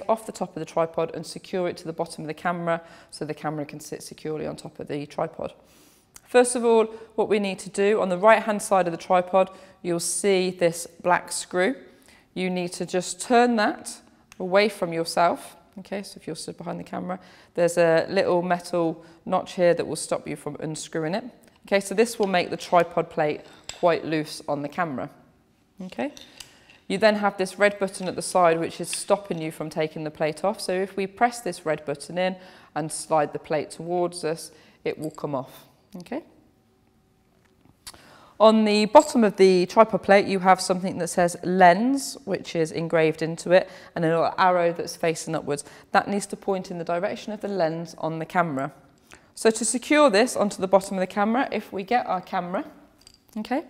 off the top of the tripod and secure it to the bottom of the camera so the camera can sit securely on top of the tripod. First of all, what we need to do, on the right hand side of the tripod, you'll see this black screw. You need to just turn that away from yourself. Okay, so if you're stood behind the camera, there's a little metal notch here that will stop you from unscrewing it. Okay, so this will make the tripod plate quite loose on the camera. Okay, you then have this red button at the side which is stopping you from taking the plate off. So if we press this red button in and slide the plate towards us, it will come off. Okay. On the bottom of the tripod plate, you have something that says lens, which is engraved into it, and a little arrow that's facing upwards. That needs to point in the direction of the lens on the camera. So to secure this onto the bottom of the camera, if we get our camera, okay,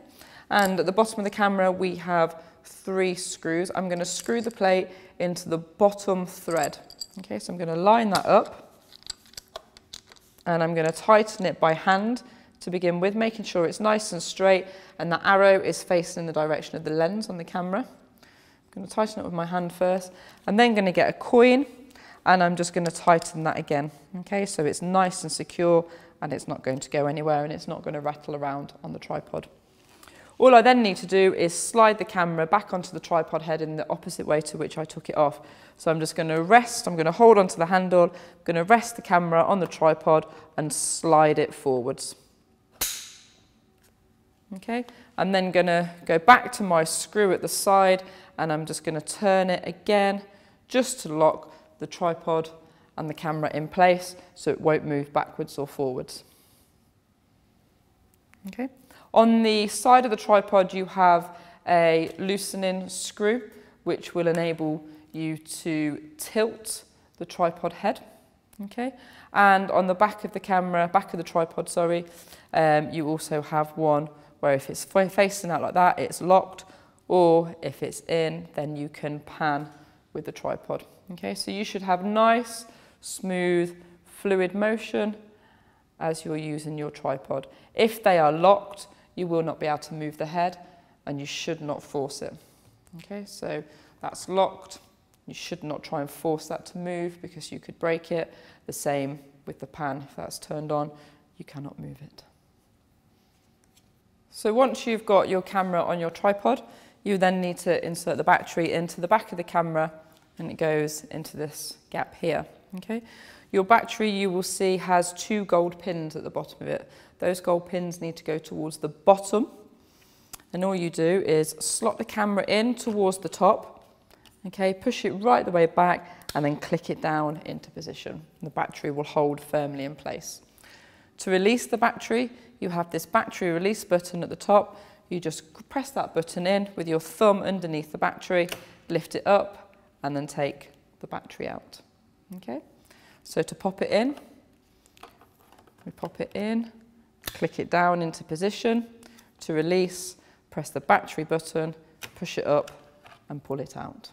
and at the bottom of the camera we have 3 screws. I'm going to screw the plate into the bottom thread. Okay, so I'm going to line that up, and I'm going to tighten it by hand to begin with, making sure it's nice and straight and the arrow is facing in the direction of the lens on the camera. I'm going to tighten it with my hand first. I'm then going to get a coin and I'm just going to tighten that again. Okay, so it's nice and secure and it's not going to go anywhere and it's not going to rattle around on the tripod. All I then need to do is slide the camera back onto the tripod head in the opposite way to which I took it off. So I'm just going to rest, I'm going to hold onto the handle, I'm going to rest the camera on the tripod and slide it forwards. Okay, I'm then going to go back to my screw at the side and I'm just going to turn it again just to lock the tripod and the camera in place so it won't move backwards or forwards. Okay. On the side of the tripod you have a loosening screw which will enable you to tilt the tripod head. Okay, and on the back of the camera, back of the tripod, sorry, you also have one where if it's facing out like that, it's locked, or if it's in, then you can pan with the tripod. Okay, so you should have nice, smooth, fluid motion as you're using your tripod. If they are locked, you will not be able to move the head and you should not force it. Okay, so that's locked. You should not try and force that to move because you could break it. The same with the pan, if that's turned on, you cannot move it. So once you've got your camera on your tripod, you then need to insert the battery into the back of the camera and it goes into this gap here. Okay. Your battery, you will see, has 2 gold pins at the bottom of it. Those gold pins need to go towards the bottom, and all you do is slot the camera in towards the top, okay, push it right the way back and then click it down into position. The battery will hold firmly in place. To release the battery, you have this battery release button at the top. You just press that button in with your thumb underneath the battery, lift it up and then take the battery out. Okay, so to pop it in, we pop it in, click it down into position. To release, press the battery button, push it up and pull it out.